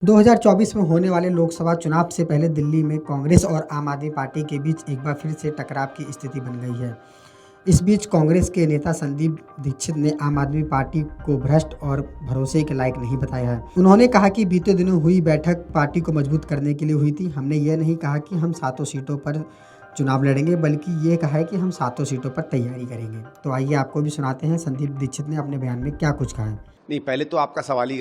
2024 में होने वाले लोकसभा चुनाव से पहले दिल्ली में कांग्रेस और आम आदमी पार्टी के बीच एक बार फिर से टकराव की स्थिति बन गई है। इस बीच कांग्रेस के नेता संदीप दीक्षित ने आम आदमी पार्टी को भ्रष्ट और भरोसे के लायक नहीं बताया है। उन्होंने कहा कि बीते दिनों हुई बैठक पार्टी को मजबूत करने के लिए हुई थी। हमने ये नहीं कहा कि हम 7 सीटों पर चुनाव लड़ेंगे, बल्कि ये कहा है कि हम 7 सीटों पर तैयारी करेंगे। तो आइए आपको भी सुनाते हैं संदीप दीक्षित ने अपने बयान में क्या कुछ कहा है। नहीं, पहले तो आपका सवाल ही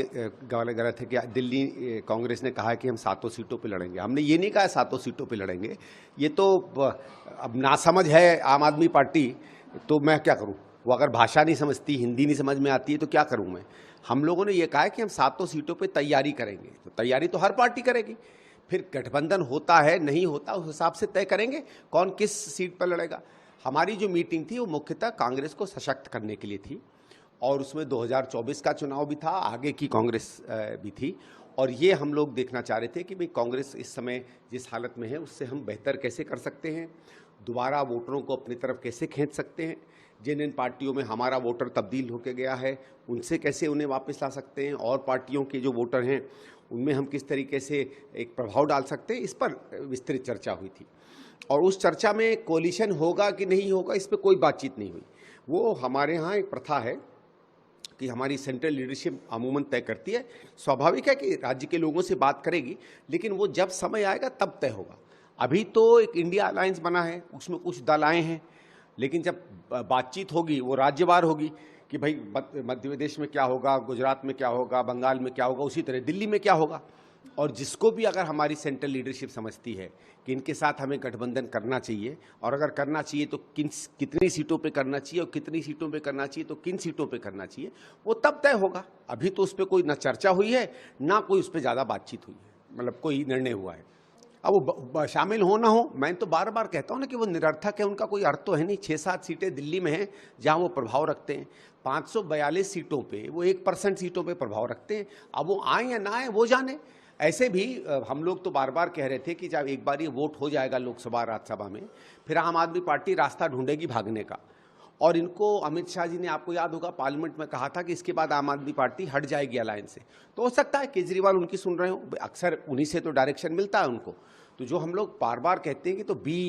गलत है कि दिल्ली कांग्रेस ने कहा है कि हम 7 सीटों पे लड़ेंगे। हमने ये नहीं कहा 7 सीटों पे लड़ेंगे। ये तो अब नासमझ है आम आदमी पार्टी, तो मैं क्या करूं? वो अगर भाषा नहीं समझती, हिंदी नहीं समझ में आती है तो क्या करूं मैं? हम लोगों ने ये कहा है कि हम 7 सीटों पे तैयारी करेंगे। तो तैयारी तो हर पार्टी करेगी, फिर गठबंधन होता है नहीं होता उस हिसाब से तय करेंगे कौन किस सीट पर लड़ेगा। हमारी जो मीटिंग थी वो मुख्यतः कांग्रेस को सशक्त करने के लिए थी, और उसमें 2024 का चुनाव भी था, आगे की कांग्रेस भी थी, और ये हम लोग देखना चाह रहे थे कि भाई कांग्रेस इस समय जिस हालत में है उससे हम बेहतर कैसे कर सकते हैं, दोबारा वोटरों को अपनी तरफ कैसे खींच सकते हैं, जिन पार्टियों में हमारा वोटर तब्दील होकर गया है उनसे कैसे उन्हें वापस ला सकते हैं, और पार्टियों के जो वोटर हैं उनमें हम किस तरीके से एक प्रभाव डाल सकते हैं, इस पर विस्तृत चर्चा हुई थी। और उस चर्चा में कोलिशन होगा कि नहीं होगा इस पर कोई बातचीत नहीं हुई। वो हमारे यहाँ एक प्रथा है कि हमारी सेंट्रल लीडरशिप अमूमन तय करती है। स्वाभाविक है कि राज्य के लोगों से बात करेगी, लेकिन वो जब समय आएगा तब तय होगा। अभी तो एक इंडिया अलायंस बना है, उसमें कुछ दल आए हैं, लेकिन जब बातचीत होगी वो राज्यवार होगी कि भाई मध्य प्रदेश में क्या होगा, गुजरात में क्या होगा, बंगाल में क्या होगा, उसी तरह दिल्ली में क्या होगा। और जिसको भी अगर हमारी सेंट्रल लीडरशिप समझती है कि इनके साथ हमें गठबंधन करना चाहिए, और अगर करना चाहिए तो कितनी सीटों पे करना चाहिए, और कितनी सीटों पे करना चाहिए तो किन सीटों पे करना चाहिए, वो तब तय होगा। अभी तो उस पर कोई ना चर्चा हुई है ना कोई उस पर ज़्यादा बातचीत हुई है, मतलब कोई निर्णय हुआ है। अब वो शामिल हो ना हो, मैं तो बार बार कहता हूँ ना कि वो निरर्थक है, उनका कोई अर्थ तो है नहीं। 6-7 सीटें दिल्ली में हैं जहाँ वो प्रभाव रखते हैं, 542 सीटों पे वो 1% सीटों पे प्रभाव रखते हैं। अब वो आए या ना आए वो जाने। ऐसे भी हम लोग तो बार बार कह रहे थे कि जब एक बार ये वोट हो जाएगा लोकसभा राज्यसभा में, फिर आम आदमी पार्टी रास्ता ढूंढेगी भागने का। और इनको अमित शाह जी ने, आपको याद होगा, पार्लियामेंट में कहा था कि इसके बाद आम आदमी पार्टी हट जाएगी अलायंस से। तो हो सकता है केजरीवाल उनकी सुन रहे हो, अक्सर उन्हीं से तो डायरेक्शन मिलता है उनको। तो जो हम लोग बार बार कहते हैं कि तो बी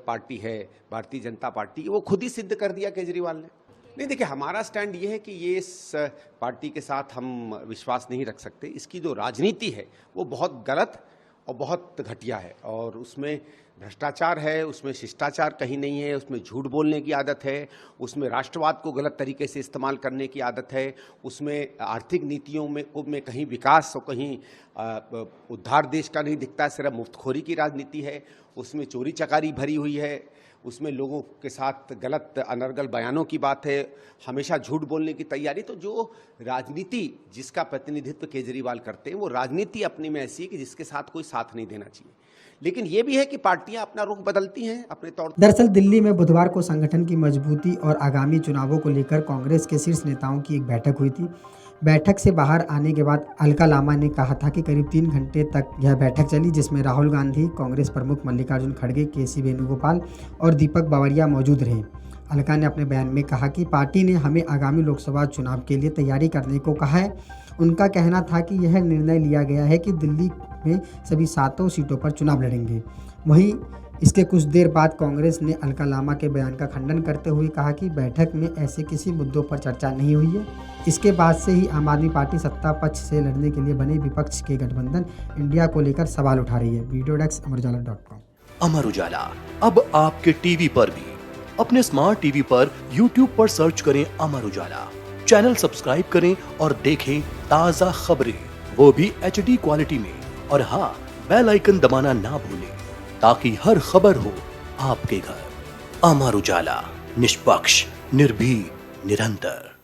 पार्टी है भारतीय जनता पार्टी, वो खुद ही सिद्ध कर दिया केजरीवाल ने। नहीं, देखिए, हमारा स्टैंड ये है कि ये इस पार्टी के साथ हम विश्वास नहीं रख सकते। इसकी जो राजनीति है वो बहुत गलत और बहुत घटिया है, और उसमें भ्रष्टाचार है, उसमें शिष्टाचार कहीं नहीं है, उसमें झूठ बोलने की आदत है, उसमें राष्ट्रवाद को गलत तरीके से इस्तेमाल करने की आदत है, उसमें आर्थिक नीतियों में कहीं विकास और कहीं उद्धार देश का नहीं दिखता है, सिर्फ मुफ्तखोरी की राजनीति है, उसमें चोरी चकारी भरी हुई है, उसमें लोगों के साथ गलत अनर्गल बयानों की बात है, हमेशा झूठ बोलने की तैयारी। तो जो राजनीति जिसका प्रतिनिधित्व केजरीवाल करते हैं, वो राजनीति अपनी में ऐसी है कि जिसके साथ कोई साथ नहीं देना चाहिए। लेकिन ये भी है कि पार्टियां अपना रुख बदलती हैं अपने तौर। दरअसल दिल्ली में बुधवार को संगठन की मजबूती और आगामी चुनावों को लेकर कांग्रेस के शीर्ष नेताओं की एक बैठक हुई थी। बैठक से बाहर आने के बाद अलका लामा ने कहा था कि करीब 3 घंटे तक यह बैठक चली, जिसमें राहुल गांधी, कांग्रेस प्रमुख मल्लिकार्जुन खड़गे, केसी वेणुगोपाल और दीपक बावरिया मौजूद रहे। अलका ने अपने बयान में कहा कि पार्टी ने हमें आगामी लोकसभा चुनाव के लिए तैयारी करने को कहा है। उनका कहना था कि यह निर्णय लिया गया है कि दिल्ली में सभी 7 सीटों पर चुनाव लड़ेंगे। वहीं इसके कुछ देर बाद कांग्रेस ने अलका लामा के बयान का खंडन करते हुए कहा कि बैठक में ऐसे किसी मुद्दों पर चर्चा नहीं हुई है। इसके बाद से ही आम आदमी पार्टी सत्ता पक्ष से लड़ने के लिए बने विपक्ष के गठबंधन इंडिया को लेकर सवाल उठा रही है। Video desk अमरुजाला.com। अमर उजाला अब आपके टीवी पर भी। अपने स्मार्ट टीवी पर यूट्यूब पर सर्च करें अमर उजाला, चैनल सब्सक्राइब करें और देखें ताज़ा खबरें, वो भी HD क्वालिटी में। और हाँ, बेल आइकन दबाना ना भूलें ताकि हर खबर हो आपके घर। अमर उजाला, निष्पक्ष, निर्भीक, निरंतर।